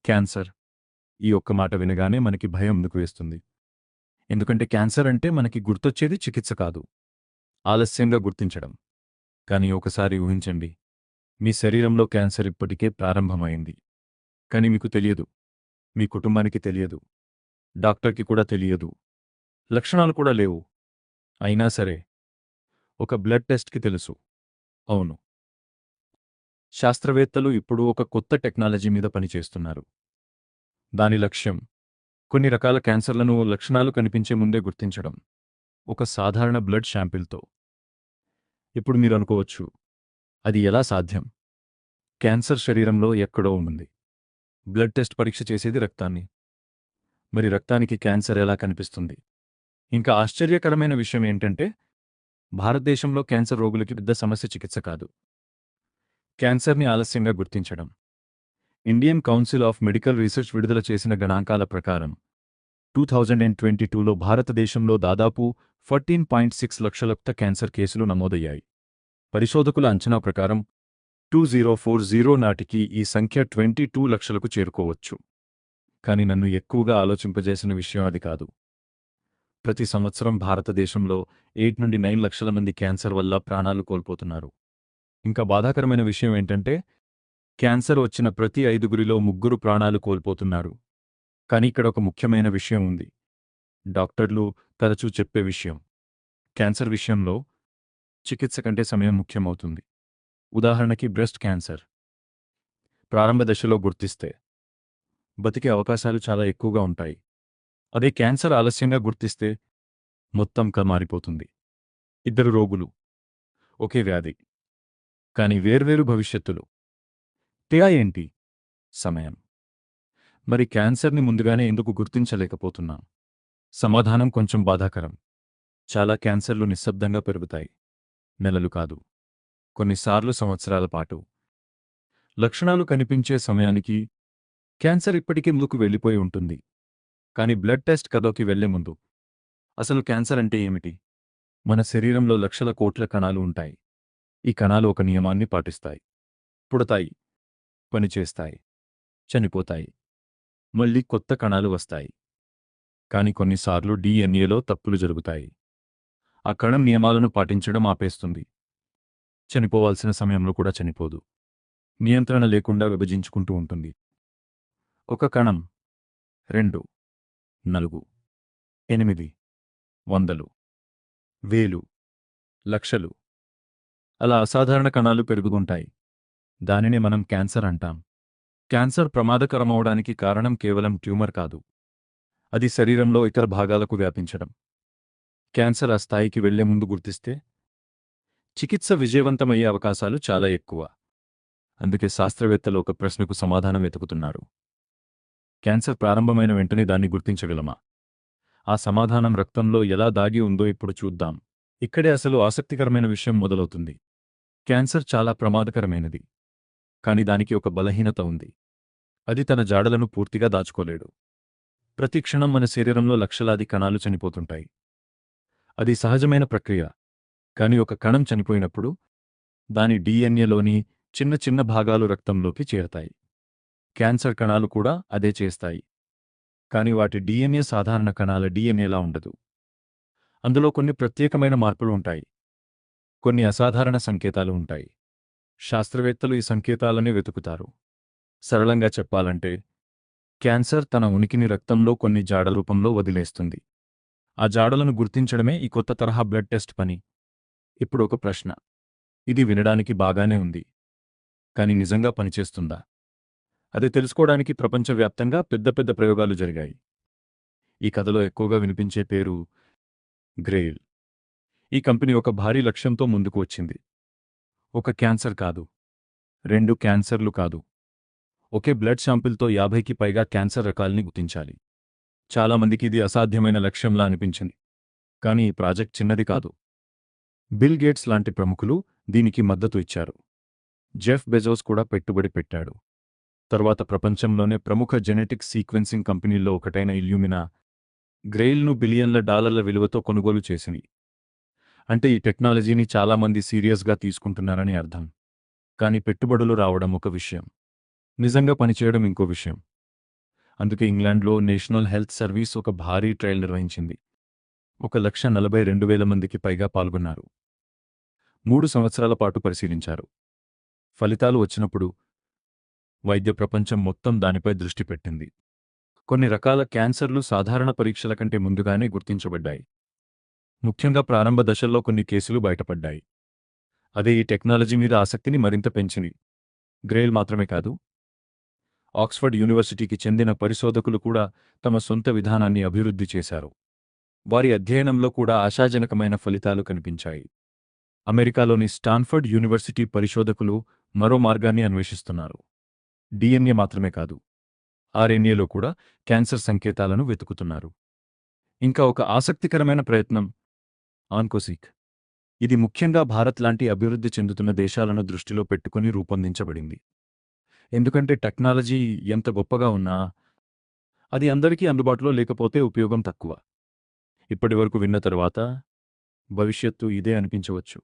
Cancer. ఈ ఒక్క మాట వినగానే మనకి భయం ఎందుకు వేస్తుంది? ఎందుకంటే క్యాన్సర్ అంటే మనకి గుర్తొచ్చేది చికిత్స కాదు, ఆలస్యంగా గుర్తించడం. కానీ ఒకసారి ఊహించండి, మీ శరీరంలో క్యాన్సర్ ఇప్పటికే ప్రారంభమైంది. కానీ మీకు తెలియదు, మీ కుటుంబానికి తెలియదు, డాక్టర్కి కూడా తెలియదు, లక్షణాలు కూడా లేవు. అయినా సరే ఒక బ్లడ్ టెస్ట్కి తెలుసు. అవును, శాస్త్రవేత్తలు ఇప్పుడు ఒక కొత్త టెక్నాలజీ మీద పనిచేస్తున్నారు. దాని లక్ష్యం కొన్ని రకాల క్యాన్సర్లను లక్షణాలు కనిపించే ముందే గుర్తించడం, ఒక సాధారణ బ్లడ్ శాంపిల్తో. ఇప్పుడు మీరు అనుకోవచ్చు, అది ఎలా సాధ్యం? క్యాన్సర్ శరీరంలో ఎక్కడో ఉంది. బ్లడ్ టెస్ట్ పరీక్ష చేసేది రక్తాన్ని. మరి రక్తానికి క్యాన్సర్ ఎలా కనిపిస్తుంది? ఇంకా ఆశ్చర్యకరమైన విషయం ఏంటంటే, భారతదేశంలో క్యాన్సర్ రోగులకి పెద్ద సమస్య చికిత్స కాదు, క్యాన్సర్ని ఆలస్యంగా గుర్తించడం. Indian council of medical research విడుదల చేసిన గణాంకాల ప్రకారం 2022లో భారతదేశంలో దాదాపు 14.6 లక్షల క్యాన్సర్ కేసులు నమోదయ్యాయి. పరిశోధకుల అంచనా ప్రకారం 2040 నాటికి ఈ సంఖ్య 22 లక్షలకు చేరుకోవచ్చు. కానీ నన్ను ఎక్కువగా ఆలోచింపజేసిన విషయం అది కాదు. ప్రతి సంవత్సరం భారతదేశంలో 8 నుండి 9 లక్షల మంది క్యాన్సర్ వల్ల ప్రాణాలు కోల్పోతున్నారు. ఇంకా బాధాకరమైన విషయం ఏంటంటే, క్యాన్సర్ వచ్చిన ప్రతి 5గురిలో 3 ప్రాణాలు కోల్పోతున్నారు. కానీ ఇక్కడ ఒక ముఖ్యమైన విషయం ఉంది, డాక్టర్లు తరచూ చెప్పే విషయం. క్యాన్సర్ విషయంలో చికిత్స కంటే సమయం ముఖ్యమవుతుంది. ఉదాహరణకి బ్రెస్ట్ క్యాన్సర్ ప్రారంభ దశలో గుర్తిస్తే బతికే అవకాశాలు చాలా ఎక్కువగా ఉంటాయి. అదే క్యాన్సర్ ఆలస్యంగా గుర్తిస్తే మొత్తం మారిపోతుంది. ఇద్దరు రోగులు, ఒకే వ్యాధి, కానీ వేర్వేరు భవిష్యత్తులు. తేడా ఏంటి? సమయం. మరి క్యాన్సర్ని ముందుగానే ఎందుకు గుర్తించలేకపోతున్నాం? సమాధానం కొంచెం బాధాకరం. చాలా క్యాన్సర్లు నిశ్శబ్దంగా పెరుగుతాయి, నెలలు కాదు, కొన్నిసార్లు సంవత్సరాల పాటు. లక్షణాలు కనిపించే సమయానికి క్యాన్సర్ ఇప్పటికే ముందుకు వెళ్ళిపోయి ఉంటుంది. కానీ బ్లడ్ టెస్ట్ కథలోకి వెళ్లే ముందు, అసలు క్యాన్సర్ అంటే ఏమిటి? మన శరీరంలో లక్షల కోట్ల కణాలు ఉంటాయి. ఈ కణాలు ఒక నియమాన్ని పాటిస్తాయి. పుడతాయి, పనిచేస్తాయి, చనిపోతాయి, మళ్ళీ కొత్త కణాలు వస్తాయి. కానీ కొన్నిసార్లు డిఎన్ఏలో తప్పులు జరుగుతాయి. ఆ కణం నియమాలను పాటించడం ఆపేస్తుంది. చనిపోవాల్సిన సమయంలో కూడా చనిపోదు. నియంత్రణ లేకుండా విభజించుకుంటూ ఉంటుంది. ఒక కణం, 2, 4, 8, వందలు, వేలు, లక్షలు, అలా అసాధారణ కణాలు పెరుగుతుంటాయి. దానినే మనం క్యాన్సర్ అంటాం. క్యాన్సర్ ప్రమాదకరమవడానికి కారణం కేవలం ట్యూమర్ కాదు, అది శరీరంలో ఇతర భాగాలకు వ్యాపించడం. క్యాన్సర్ ఆ స్థాయికి వెళ్లే ముందు గుర్తిస్తే చికిత్స విజయవంతమయ్యే అవకాశాలు చాలా ఎక్కువ. అందుకే శాస్త్రవేత్తలు ఒక ప్రశ్నకు సమాధానం వెతుకుతున్నారు. క్యాన్సర్ ప్రారంభమైన వెంటనే దాన్ని గుర్తించగలమా? ఆ సమాధానం రక్తంలో ఎలా దాగి ఉందో ఇప్పుడు చూద్దాం. ఇక్కడే అసలు ఆసక్తికరమైన విషయం మొదలవుతుంది. క్యాన్సర్ చాలా ప్రమాదకరమైనది, కాని దానికి ఒక బలహీనత ఉంది. అది తన జాడలను పూర్తిగా దాచుకోలేడు. ప్రతి క్షణం మన శరీరంలో లక్షలాది కణాలు చనిపోతుంటాయి. అది సహజమైన ప్రక్రియ. కాని ఒక కణం చనిపోయినప్పుడు దాని డిఎన్ఏలోని చిన్న చిన్న భాగాలు రక్తంలోకి చేరతాయి. క్యాన్సర్ కణాలు కూడా అదే చేస్తాయి. కాని వాటి డిఎన్ఏ సాధారణ కణాల డిఎన్ఏలా ఉండదు. అందులో కొన్ని ప్రత్యేకమైన మార్పులు ఉంటాయి, కొన్ని అసాధారణ సంకేతాలు ఉంటాయి. శాస్త్రవేత్తలు ఈ సంకేతాలనే వెతుకుతారు. సరళంగా చెప్పాలంటే, క్యాన్సర్ తన ఉనికిని రక్తంలో కొన్ని జాడ రూపంలో వదిలేస్తుంది. ఆ జాడలను గుర్తించడమే ఈ కొత్త తరహా బ్లడ్ టెస్ట్ పని. ఇప్పుడు ఒక ప్రశ్న. ఇది వినడానికి బాగానే ఉంది, కాని నిజంగా పనిచేస్తుందా? అది తెలుసుకోవడానికి ప్రపంచవ్యాప్తంగా పెద్ద పెద్ద ప్రయోగాలు జరిగాయి. ఈ కథలో ఎక్కువగా వినిపించే పేరు గ్రెయిల్. ఈ కంపెనీ ఒక భారీ లక్ష్యంతో ముందుకు వచ్చింది. ఒక క్యాన్సర్ కాదు, 2 క్యాన్సర్లు కాదు, ఒకే బ్లడ్ శాంపిల్తో 50కి పైగా క్యాన్సర్ రకాల్ని గుర్తించాలి. చాలామందికి ఇది అసాధ్యమైన లక్ష్యంలా అనిపించింది. కానీ ఈ ప్రాజెక్ట్ చిన్నది కాదు. బిల్ గేట్స్ లాంటి ప్రముఖులు దీనికి మద్దతు ఇచ్చారు. జెఫ్ బెజోస్ కూడా పెట్టుబడి పెట్టాడు. తర్వాత ప్రపంచంలోనే ప్రముఖ జెనెటిక్ సీక్వెన్సింగ్ కంపెనీల్లో ఒకటైన ఇల్యూమినా గ్రెయిల్ను బిలియన్ల డాలర్ల విలువతో కొనుగోలు చేసింది. అంటే ఈ టెక్నాలజీని చాలామంది సీరియస్గా తీసుకుంటున్నారని అర్థం. కానీ పెట్టుబడులు రావడం ఒక విషయం, నిజంగా పనిచేయడం ఇంకో విషయం. అందుకే ఇంగ్లాండ్లో నేషనల్ హెల్త్ సర్వీస్ ఒక భారీ ట్రయల్ నిర్వహించింది. 1,42,000 మందికి పైగా పాల్గొన్నారు. 3 సంవత్సరాల పాటు పరిశీలించారు. ఫలితాలు వచ్చినప్పుడు వైద్య ప్రపంచం మొత్తం దానిపై దృష్టి పెట్టింది. కొన్ని రకాల క్యాన్సర్లు సాధారణ పరీక్షల కంటే ముందుగానే గుర్తించబడ్డాయి. ముఖ్యంగా ప్రారంభ దశల్లో కొన్ని కేసులు బయటపడ్డాయి. అదే ఈ టెక్నాలజీ మీద ఆసక్తిని మరింత పెంచింది. గ్రేల్ మాత్రమే కాదు, ఆక్స్ఫర్డ్ యూనివర్సిటీకి చెందిన పరిశోధకులు కూడా తమ సొంత విధానాన్ని అభివృద్ధి చేశారు. వారి అధ్యయనంలో కూడా ఆశాజనకమైన ఫలితాలు కనిపించాయి. అమెరికాలోని స్టాన్ఫర్డ్ యూనివర్సిటీ పరిశోధకులు మరో మార్గాన్ని అన్వేషిస్తున్నారు. డిఎన్ఏ మాత్రమే కాదు, ఆర్ఎన్ఏలో కూడా క్యాన్సర్ సంకేతాలను వెతుకుతున్నారు. ఇంకా ఒక ఆసక్తికరమైన ప్రయత్నం ఆన్కోసిక్. ఇది ముఖ్యంగా భారత్ లాంటి అభివృద్ధి చెందుతున్న దేశాలను దృష్టిలో పెట్టుకుని రూపొందించబడింది. ఎందుకంటే టెక్నాలజీ ఎంత గొప్పగా ఉన్నా అది అందరికీ అందుబాటులో లేకపోతే ఉపయోగం తక్కువ. ఇప్పటివరకు విన్న తరువాత భవిష్యత్తు ఇదే అనిపించవచ్చు.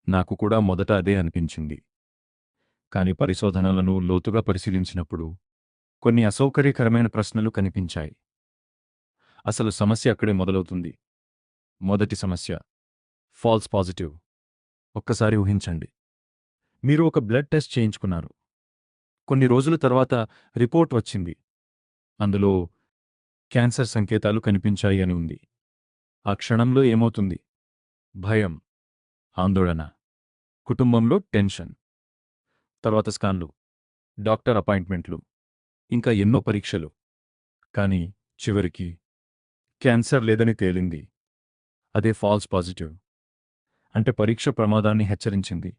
నాకు కూడా మొదట అదే అనిపించింది. కాని పరిశోధనలను లోతుగా పరిశీలించినప్పుడు కొన్ని అసౌకర్యకరమైన ప్రశ్నలు కనిపించాయి. అసలు సమస్య అక్కడే మొదలవుతుంది. మొదటి సమస్య ఫాల్స్ పాజిటివ్. ఒక్కసారి ఊహించండి, మీరు ఒక బ్లడ్ టెస్ట్ చేయించుకున్నారు. కొన్ని రోజుల తర్వాత రిపోర్ట్ వచ్చింది. అందులో క్యాన్సర్ సంకేతాలు కనిపించాయి అని ఉంది. ఆ క్షణంలో ఏమవుతుంది? భయం, ఆందోళన, కుటుంబంలో టెన్షన్. తర్వాత స్కాన్లు, డాక్టర్ అపాయింట్మెంట్లు, ఇంకా ఎన్నో పరీక్షలు. కానీ చివరికి క్యాన్సర్ లేదని తేలింది. అదే ఫాల్స్ పాజిటివ్. అంటే పరీక్ష ప్రమాదాన్ని హెచ్చరించింది,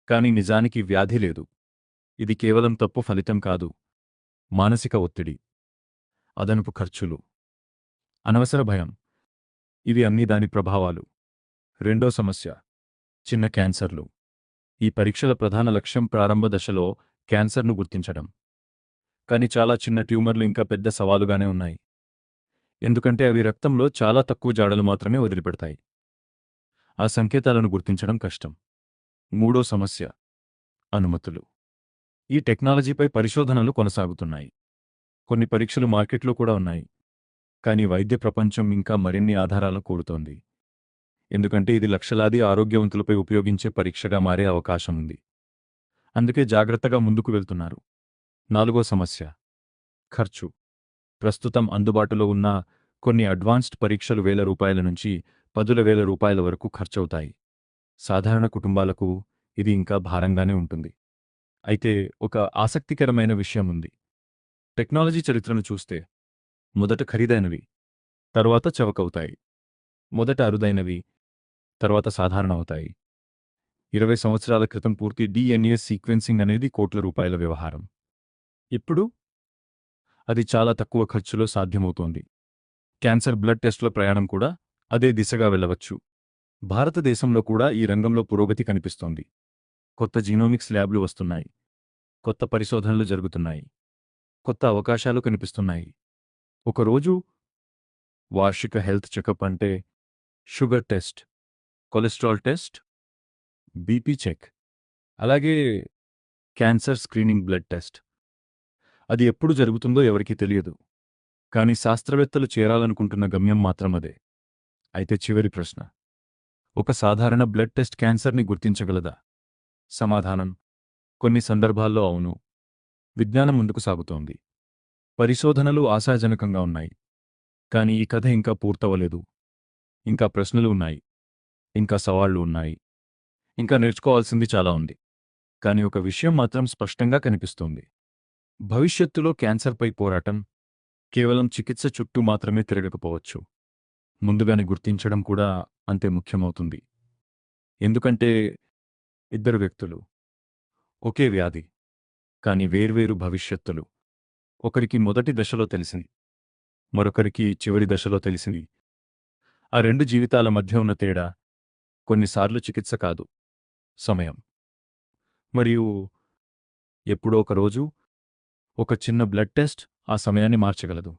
కానీ నిజానికి వ్యాధి లేదు. ఇది కేవలం తప్పు ఫలితం కాదు, మానసిక ఒత్తిడి, అదనపు ఖర్చులు, అనవసర భయం. ఇవి అన్నీ దాని ప్రభావాలు. రెండో సమస్య చిన్న క్యాన్సర్లు. ఈ పరీక్షల ప్రధాన లక్ష్యం ప్రారంభ దశలో క్యాన్సర్ను గుర్తించడం. కానీ చాలా చిన్న ట్యూమర్లు ఇంకా పెద్ద సవాలుగానే ఉన్నాయి. ఎందుకంటే అవి రక్తంలో చాలా తక్కువ జాడలు మాత్రమే వదిలిపెడతాయి. ఆ సంకేతాలను గుర్తించడం కష్టం. మూడో సమస్య అనుమతులు. ఈ టెక్నాలజీపై పరిశోధనలు కొనసాగుతున్నాయి. కొన్ని పరీక్షలు మార్కెట్లో కూడా ఉన్నాయి. కానీ వైద్య ప్రపంచం ఇంకా మరిన్ని ఆధారాలు కోరుతోంది. ఎందుకంటే ఇది లక్షలాది ఆరోగ్యవంతులపై ఉపయోగించే పరీక్షగా మారే అవకాశం ఉంది. అందుకే జాగ్రత్తగా ముందుకు వెళ్తున్నారు. నాలుగో సమస్య ఖర్చు. ప్రస్తుతం అందుబాటులో ఉన్న కొన్ని అడ్వాన్స్డ్ పరీక్షలు ₹1,000 నుంచి ₹10,000 వరకు ఖర్చవుతాయి. సాధారణ కుటుంబాలకు ఇది ఇంకా భారంగానే ఉంటుంది. అయితే ఒక ఆసక్తికరమైన విషయం ఉంది. టెక్నాలజీ చరిత్రను చూస్తే మొదట ఖరీదైనవి, తరువాత చవకవుతాయి. మొదట అరుదైనవి, తర్వాత సాధారణ అవుతాయి. 20 సంవత్సరాల క్రితం పూర్తి డిఎన్ఏ సీక్వెన్సింగ్ అనేది ₹1,00,00,000 వ్యవహారం. ఇప్పుడు అది చాలా తక్కువ ఖర్చులో సాధ్యమవుతోంది. క్యాన్సర్ బ్లడ్ టెస్టుల ప్రయాణం కూడా అదే దిశగా వెళ్ళవచ్చు. భారతదేశంలో కూడా ఈ రంగంలో పురోగతి కనిపిస్తోంది. కొత్త జీనోమిక్స్ ల్యాబ్లు వస్తున్నాయి. కొత్త పరిశోధనలు జరుగుతున్నాయి. కొత్త అవకాశాలు కనిపిస్తున్నాయి. ఒకరోజు వార్షిక హెల్త్ చెకప్ అంటే sugar test, cholesterol test, BP check, అలాగే క్యాన్సర్ స్క్రీనింగ్ బ్లడ్ టెస్ట్. అది ఎప్పుడు జరుగుతుందో ఎవరికీ తెలియదు. కానీ శాస్త్రవేత్తలు చేరాలనుకుంటున్న గమ్యం మాత్రం అదే. అయితే చివరి ప్రశ్న, ఒక సాధారణ బ్లడ్ టెస్ట్ క్యాన్సర్ని గుర్తించగలదా? సమాధానం కొన్ని సందర్భాల్లో అవును. విజ్ఞానం ముందుకు సాగుతోంది. పరిశోధనలు ఆశాజనకంగా ఉన్నాయి. కానీ ఈ కథ ఇంకా పూర్తవలేదు. ఇంకా ప్రశ్నలు ఉన్నాయి. ఇంకా సవాళ్లు ఉన్నాయి. ఇంకా నేర్చుకోవాల్సింది చాలా ఉంది. కానీ ఒక విషయం మాత్రం స్పష్టంగా కనిపిస్తోంది. భవిష్యత్తులో క్యాన్సర్పై పోరాటం కేవలం చికిత్స చుట్టూ మాత్రమే తిరగకపోవచ్చు. ముందుగానే గుర్తించడం కూడా అంతే ముఖ్యమవుతుంది. ఎందుకంటే ఇద్దరు వ్యక్తులు, ఒకే వ్యాధి, కానీ వేర్వేరు భవిష్యత్తులు. ఒకరికి మొదటి దశలో తెలిసింది, మరొకరికి చివరి దశలో తెలిసింది. ఆ రెండు జీవితాల మధ్య ఉన్న తేడా కొన్నిసార్లు చికిత్స కాదు, సమయం. మరియు ఎప్పుడో ఒకరోజు ఒక చిన్న బ్లడ్ టెస్ట్ ఆ సమయాన్ని మార్చగలదు.